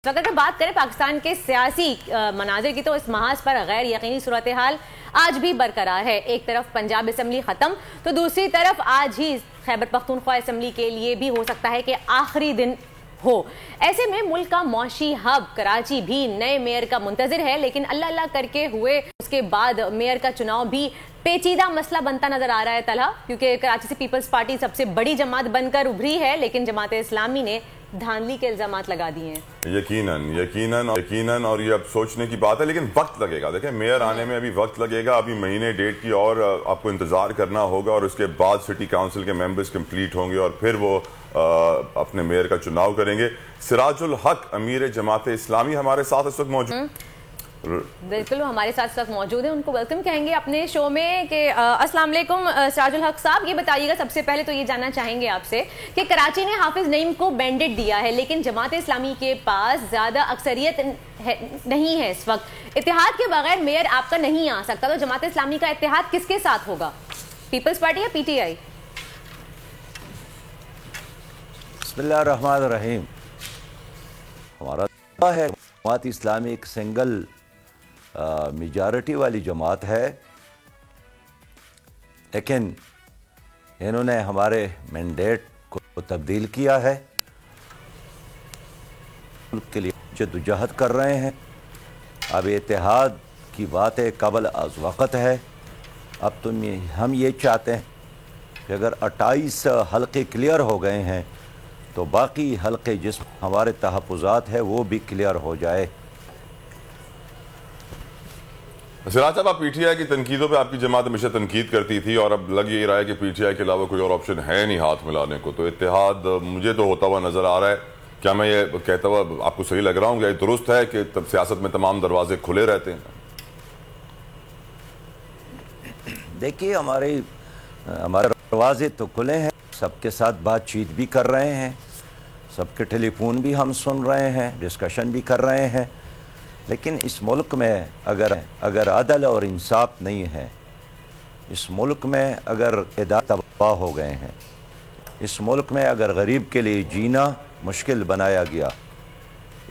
वक्त अगर बात करें पाकिस्तान के सियासी मनाजिर की तो इस महाज पर गैर यकीनी सूरत-ए-हाल आज भी बरकरार है। एक तरफ पंजाब असम्बली ख़त्म तो दूसरी तरफ आज ही खैबर पख्तूनख्वा असम्बली के लिए भी हो सकता है कि आखिरी दिन हो। ऐसे में मुल्क का मौशी हब कराची भी नए मेयर का मुंतजिर है, लेकिन अल्लाह अल्लाह करके हुए उसके बाद मेयर का चुनाव भी पेचीदा मसला बनता नजर आ रहा है तलहा, क्योंकि कराची से पीपल्स पार्टी सबसे बड़ी जमात बनकर उभरी है, लेकिन जमात इस्लामी ने धांधली के इल्जामात लगा दिए हैं। यकीनन और ये अब सोचने की बात है, लेकिन वक्त लगेगा। देखें, मेयर आने में अभी वक्त लगेगा, अभी महीने डेढ़ की और आपको इंतजार करना होगा, और उसके बाद सिटी काउंसिल के मेंबर्स कंप्लीट होंगे और फिर वो अपने मेयर का चुनाव करेंगे। सिराजुल हक अमीर जमात इस्लामी हमारे साथ इस वक्त मौजूद, बिल्कुल वो हमारे साथ इस वक्त मौजूद है, उनको वेलकम कहेंगे अपने शो में कि अस्सलाम वालेकुम सिराजुल हक साहब, ये बताइएगा सबसे पहले तो ये जानना चाहेंगे आपसे कि कराची ने हाफिज नईम को बैंडेड दिया है, लेकिन जमात इस्लामी के पास ज्यादा अक्सरियत नहीं है इस वक्त। इत्तेहाद के बगैर मेयर आपका नहीं आ सकता, तो जमात इस्लामी का इत्तेहाद किसके साथ होगा, पीपल्स पार्टी या पीटीआई? बिस्मिल्लाहिर्रहमानिर्रहीम। हमारा है जमात इस्लामी एक सिंगल मेजॉरिटी वाली जमात है, लेकिन इन्होंने हमारे मैंडेट को तब्दील किया है, के लिए जद्दोजहद कर रहे हैं। अब इत्तेहाद की बातें कबल अज़ वक़्त है। अब हम ये चाहते हैं कि अगर 28 हल्के क्लियर हो गए हैं तो बाकी हल्के जिस हमारे तहफ़्फ़ुज़ात है वो भी क्लियर हो जाए। सिराज साहब, आप पीटीआई की तनकीदों पे आपकी जमात हमेशा तनकीद करती थी, और अब लग ये रहा है कि पीटीआई के अलावा कोई और ऑप्शन है नहीं हाथ मिलाने को, तो इत्तेहाद मुझे तो होता हुआ नजर आ रहा है। क्या मैं ये कहता हुआ आपको सही लग रहा हूँ? क्या ये दुरुस्त है कि तब सियासत में तमाम दरवाजे खुले रहते हैं? देखिए, हमारे दरवाजे तो खुले हैं, सबके साथ बातचीत भी कर रहे हैं, सबके टेलीफोन भी हम सुन रहे हैं, डिस्कशन भी कर रहे हैं, लेकिन इस मुल्क में अगर अदल और इंसाफ नहीं है, इस मुल्क में अगर इदारे तबाह हो गए हैं, इस मुल्क में अगर गरीब के लिए जीना मुश्किल बनाया गया,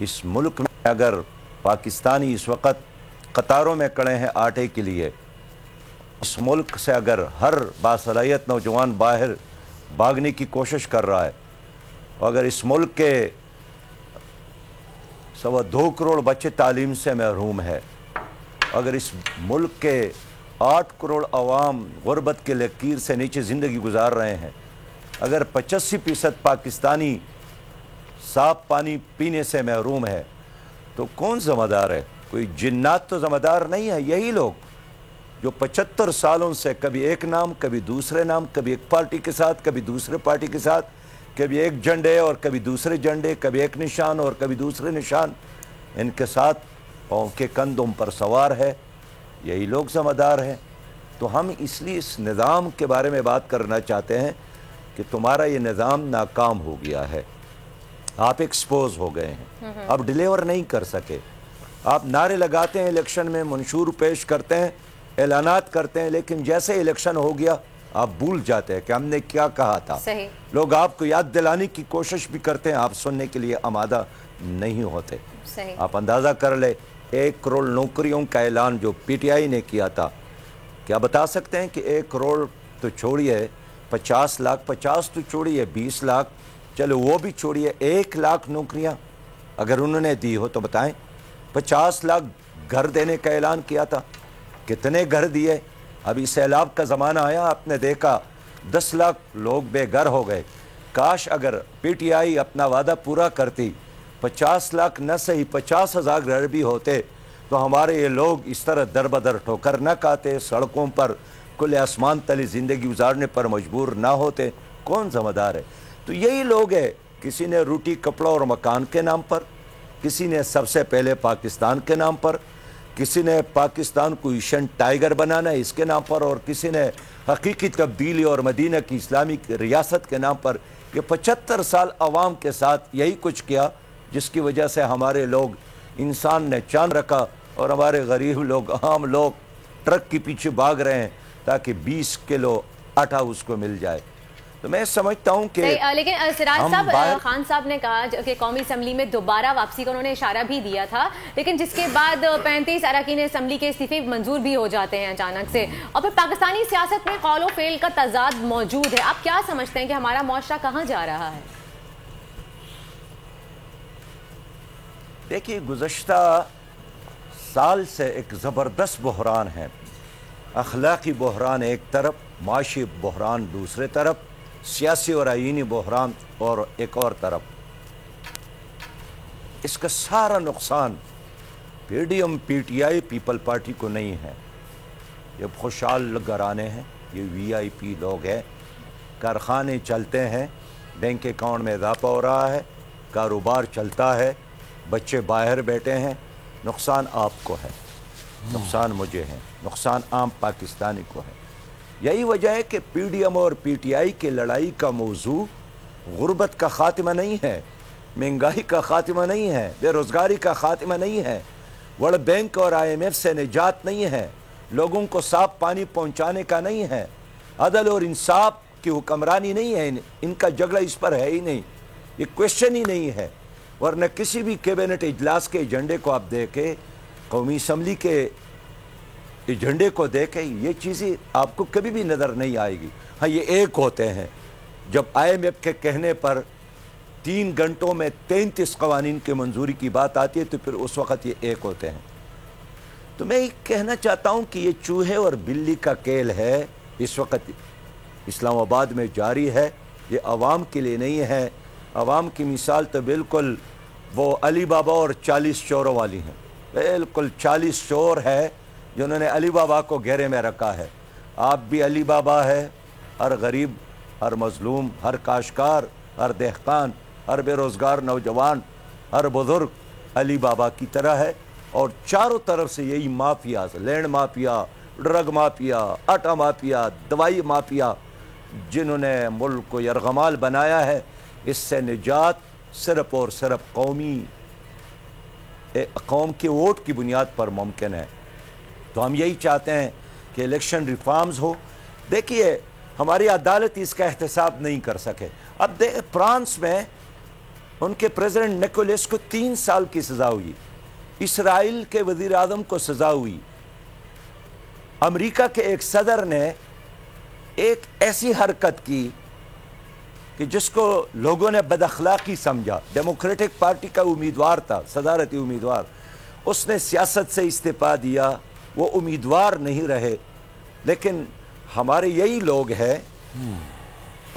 इस मुल्क में अगर पाकिस्तानी इस वक्त कतारों में खड़े हैं आटे के लिए, इस मुल्क से अगर हर बासलाहियत नौजवान बाहर भागने की कोशिश कर रहा है, अगर इस मुल्क के 2 करोड़ बच्चे तालीम से महरूम है, अगर इस मुल्क के 8 करोड़ अवाम गुर्बत के लकीर से नीचे ज़िंदगी गुजार रहे हैं, अगर 85% पाकिस्तानी साफ पानी पीने से महरूम है, तो कौन ज़िम्मेदार है? कोई जिन्नात तो ज़िम्मेदार नहीं है। यही लोग जो 75 सालों से कभी एक नाम, कभी दूसरे नाम, कभी एक पार्टी के साथ, कभी दूसरे पार्टी के साथ, कभी एक झंडे और कभी दूसरे झंडे, कभी एक निशान और कभी दूसरे निशान, इनके साथ उनके कंधों पर सवार है, यही लोग ज़िम्मेदार हैं। तो हम इसलिए इस निज़ाम के बारे में बात करना चाहते हैं कि तुम्हारा ये निज़ाम नाकाम हो गया है, आप एक्सपोज हो गए हैं, आप डिलीवर नहीं कर सके। आप नारे लगाते हैं, इलेक्शन में मंशूर पेश करते हैं, ऐलानात करते हैं, लेकिन जैसे इलेक्शन हो गया आप भूल जाते हैं कि हमने क्या कहा था। सही। लोग आपको याद दिलाने की कोशिश भी करते हैं, आप सुनने के लिए आमादा नहीं होते। सही। आप अंदाज़ा कर ले, 1 करोड़ नौकरियों का ऐलान जो पीटीआई ने किया था, क्या बता सकते हैं कि 1 करोड़ तो छोड़िए, 50 लाख, 50 तो छोड़िए, 20 लाख, चलो वो भी छोड़िए, 1 लाख नौकरियां अगर उन्होंने दी हो तो बताएं। 50 लाख घर देने का ऐलान किया था, कितने घर दिए? अभी सैलाब का ज़माना आया, आपने देखा 10 लाख लोग बेघर हो गए। काश अगर पीटीआई अपना वादा पूरा करती, 50 लाख न सही 50,000 घर भी होते, तो हमारे ये लोग इस तरह दर बदर ठोकर न खाते, सड़कों पर खुले आसमान तले ज़िंदगी गुजारने पर मजबूर ना होते। कौन ज़िम्मेदार है? तो यही लोग है, किसी ने रोटी कपड़ा और मकान के नाम पर, किसी ने सबसे पहले पाकिस्तान के नाम पर, किसी ने पाकिस्तान को एशियन टाइगर बनाना है इसके नाम पर, और किसी ने हकीकी तब्दीली और मदीना की इस्लामी रियासत के नाम पर। ये 75 साल अवाम के साथ यही कुछ किया, जिसकी वजह से हमारे लोग इंसान ने चांद रखा, और हमारे गरीब लोग, आम लोग ट्रक के पीछे भाग रहे हैं ताकि 20 किलो आटा उसको मिल जाए। تو میں سمجھتا ہوں کہ لیکن سراج صاحب، خان صاحب نے کہا کہ قومی اسمبلی میں دوبارہ واپسی کا انہوں نے اشارہ بھی دیا تھا، لیکن جس کے بعد 35 اراکین اسمبلی کے استعفے منظور بھی ہو جاتے ہیں اچانک سے، اور پھر پاکستانی سیاست میں قول و فعل کا تضاد موجود ہے. آپ کیا سمجھتے ہیں کہ ہمارا معاشرہ کہاں جا رہا ہے؟ دیکھیے، گزشتہ سال سے ایک زبردست بحران ہے. اخلاقی بحران ایک طرف، معاشی بحران دوسرے طرف، سیاسی اور آئینی بحران اور ایک اور طرف. اس کا سارا نقصان P D M P T I People Party کو نہیں ہے. یہ خوشحال گھرانے ہیں، یہ وی آئی پی لوگ ہیں، کارخانے چلتے ہیں، بینک اکاؤنٹ میں اضافہ ہو رہا ہے، کاروبار چلتا ہے، بچے باہر بیٹھے ہیں. نقصان آپ کو ہے، نقصان مجھے ہے، نقصان عام پاکستانی کو ہے. یہی وجہ ہے کہ پی ڈی ایم اور پی ٹی آئی کی لڑائی کا موضوع غربت کا خاتمہ نہیں ہے، مہنگائی کا خاتمہ نہیں ہے، بے روزگاری کا خاتمہ نہیں ہے، ورلڈ بینک اور آئی ایم ایف سے نجات نہیں ہے، لوگوں کو صاف پانی پہنچانے کا نہیں ہے، عدل اور انصاف کی حکمرانی نہیں ہے. ان کا جھگڑا اس پر ہے ہی نہیں، یہ کویشچن ہی نہیں ہے. ورنہ کسی بھی کیبنٹ اجلاس کے ایجنڈے کو آپ دیکھیں، قومی اسمبلی کے ایجنڈے کو دیکھیں، یہ چیزیں آپ کو کبھی بھی نظر نہیں آئے گی. ہاں، یہ ایک ہوتے ہیں. جب آئی ایم ایف کے کہنے پر 3 گھنٹوں میں 33 قوانین کی منظوری کی بات آتی ہے تو پھر اس وقت یہ ایک ہوتے ہیں. تو میں یہ کہنا چاہتا ہوں کہ یہ چوہے اور بلی کا کھیل ہے، اس وقت اسلام آباد میں جاری ہے. یہ عوام کے لیے نہیں ہے. عوام کی مثال تو بالکل وہ علی بابا اور 40 چوروں والی ہیں. بالکل 40 چور ہے جنہوں نے علی بابا کو گھیرے میں رکھا ہے. آپ بھی علی بابا ہے. ہر غریب، ہر مظلوم، ہر کاشتکار، ہر دہقان، ہر بے روزگار نوجوان، ہر بزرگ علی بابا کی طرح ہے. اور چاروں طرف سے یہی mafia, land mafia, drug mafia, آٹا مافیا، دوائی مافیا، جنہوں نے ملک کو یرغمال بنایا ہے. اس سے نجات صرف اور صرف قوم کے ووٹ کی بنیاد پر ممکن ہے. تو ہم یہی چاہتے ہیں کہ الیکشن ریفارمز ہو. دیکھیے، ہماری عدالت اس کا احتساب نہیں کر سکے. اب فرانس میں ان کے پریزیڈنٹ نیکولس کو 3 سال کی سزا ہوئی. اسرائیل کے وزیر اعظم کو سزا ہوئی. امریکہ کے ایک صدر نے ایک ایسی حرکت کی کہ جس کو لوگوں نے بد اخلاقی سمجھا. ڈیموکریٹک پارٹی کا امیدوار تھا، صدارتی امیدوار، اس نے سیاست سے استعفا دیا. وہ امیدوار نہیں رہے. لیکن ہمارے یہی لوگ ہیں،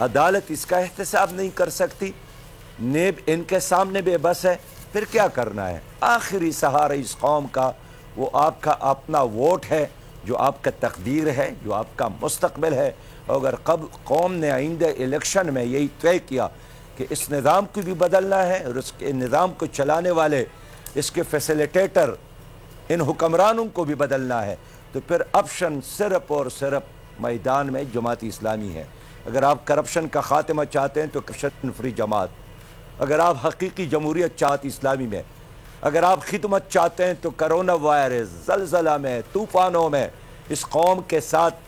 عدالت اس کا احتساب نہیں کر سکتی. نیب ان کے سامنے بے بس ہے. پھر کیا کرنا ہے؟ آخری سہارا اس قوم کا وہ آپ کا اپنا ووٹ ہے، جو آپ کا تقدیر ہے، جو آپ کا مستقبل ہے. اگر قوم نے آئندہ الیکشن میں یہی طے کیا کہ اس نظام کو بھی بدلنا ہے اور اس کے نظام کو چلانے والے، اس کے فیسیلیٹیٹر، ان حکمرانوں کو بھی بدلنا ہے، تو پھر آپشن صرف اور صرف میدان میں جماعت اسلامی ہے. اگر آپ کرپشن کا خاتمہ چاہتے ہیں تو کرپشن فری جماعت. اگر آپ حقیقی جمہوریت چاہتے اسلامی میں، اگر آپ خدمت چاہتے ہیں تو کرونا وائرس، زلزلہ میں، طوفانوں میں اس قوم کے ساتھ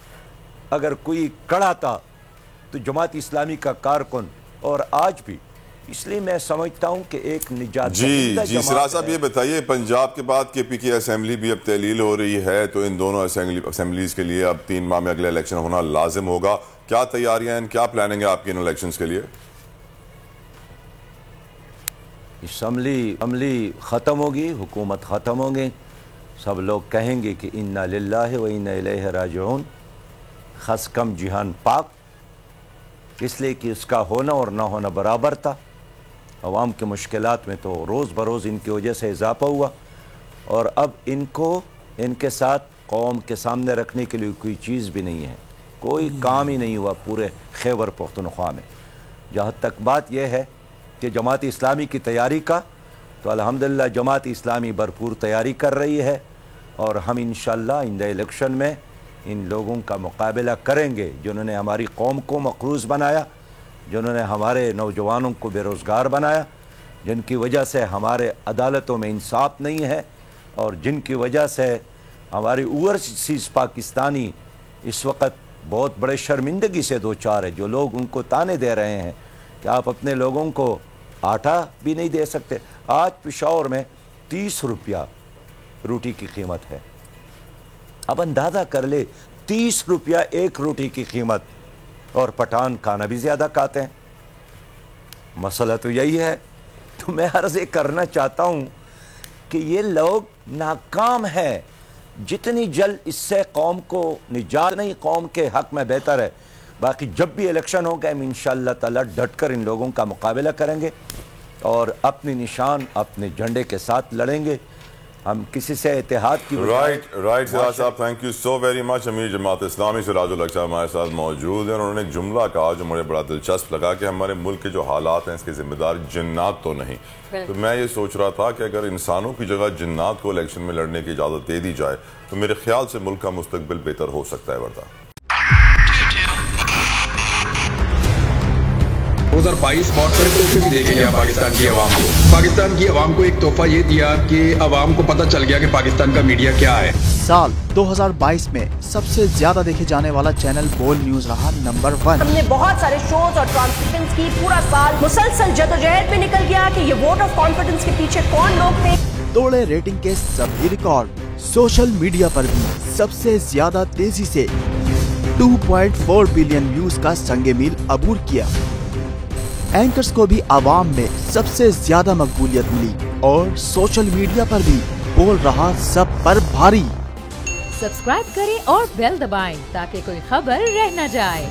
اگر کوئی کڑا تھا تو جماعت اسلامی کا کارکن. اور آج بھی اس لیے میں سمجھتا ہوں کہ ایک نجات جی سراج صاحب، یہ بتائیے، پنجاب کے بعد کے پی کی اسمبلی بھی اب تحلیل ہو رہی ہے، تو ان دونوں اسمبلیز کے لیے اب 3 ماہ میں اگلا الیکشن ہونا لازم ہوگا. کیا تیاریاں ہیں، کیا پلاننگ ہے آپ کی ان الیکشنز کے لیے؟ اسمبلی ختم ہوگی، حکومت ختم ہوگی، سب لوگ کہیں گے کہ انا للہ و انا الیہ راجعون. خاص کم جہان پاک، اس لیے کہ اس کا ہونا اور نہ ہونا برابر تھا. عوام کے مشکلات میں تو روز بروز ان کی وجہ سے اضافہ ہوا، اور اب ان کے ساتھ قوم کے سامنے رکھنے کے لیے کوئی چیز بھی نہیں ہے. کوئی کام ہی نہیں ہوا پورے خیبر پختونخوا میں. جہاں تک بات یہ ہے کہ جماعت اسلامی کی تیاری کا، تو الحمدللہ جماعت اسلامی بھرپور تیاری کر رہی ہے، اور ہم انشاءاللہ آئندہ الیکشن میں ان لوگوں کا مقابلہ کریں گے جنہوں نے ہماری قوم کو مقروض بنایا، جنہوں نے ہمارے نوجوانوں کو بے روزگار بنایا، جن کی وجہ سے ہمارے عدالتوں میں انصاف نہیں ہے، اور جن کی وجہ سے ہماری اوورسیز پاکستانی اس وقت बहुत बड़े शर्मिंदगी से दो चार है, जो लोग उनको ताने दे रहे हैं कि आप अपने लोगों को आटा भी नहीं दे सकते। आज पेशावर में 30 रुपया रोटी की कीमत है। अब अंदाज़ा कर ले, 30 रुपया एक रोटी की कीमत, और पठान खाना भी ज़्यादा खाते हैं। मसला तो यही है। तो मैं अर्ज़ करना चाहता हूँ कि ये लोग नाकाम हैं। जितनी जल्द इससे कौम को निजात नहीं, कौम के हक़ में बेहतर है। बाकी जब भी इलेक्शन होगा हम इंशाअल्लाह ताला डटकर इन लोगों का मुकाबला करेंगे और अपनी निशान अपने झंडे के साथ लड़ेंगे। हम किसी से इत्तेहाद की राइट सिराज साहब, thank you so very much. अमीर जमात इस्लामी सिराजुल हक साहब हमारे साथ मौजूद हैं। उन्होंने एक जुमला कहा जो मुझे बड़ा दिलचस्प लगा कि हमारे मुल्क के जो हालात हैं इसके जिम्मेदार जिन्नात तो नहीं। तो मैं ये सोच रहा था कि अगर इंसानों की जगह जिन्नात को इलेक्शन में लड़ने की इजाज़त दे दी जाए तो मेरे ख्याल से मुल्क का मुस्तकबिल बेहतर हो सकता है। वर्दा 2022 बहुत सारे तोहफे भी देखे गया पाकिस्तान की आवाम को। पाकिस्तान की आवाम को एक तोहफा ये दिया कि आवाम को पता चल गया कि पाकिस्तान का मीडिया क्या है। साल 2022 में सबसे ज्यादा देखे जाने वाला चैनल बोल न्यूज रहा नंबर 1। हमने बहुत सारे शोज और ट्रांसमिशंस की, पूरा साल मुसलसल जदोजहद में निकल गया कि ये वोट ऑफ कॉन्फिडेंस के पीछे कौन लोग थे। तोड़े रेटिंग के सभी रिकॉर्ड। सोशल मीडिया पर भी सबसे ज्यादा तेजी से 2.4 बिलियन व्यूज का संगे मील अबूर किया। एंकर्स को भी आवाम में सबसे ज्यादा मकबूलियत मिली और सोशल मीडिया पर भी बोल रहा सब पर भारी। सब्सक्राइब करें और बेल दबाएं ताकि कोई खबर रह न जाए।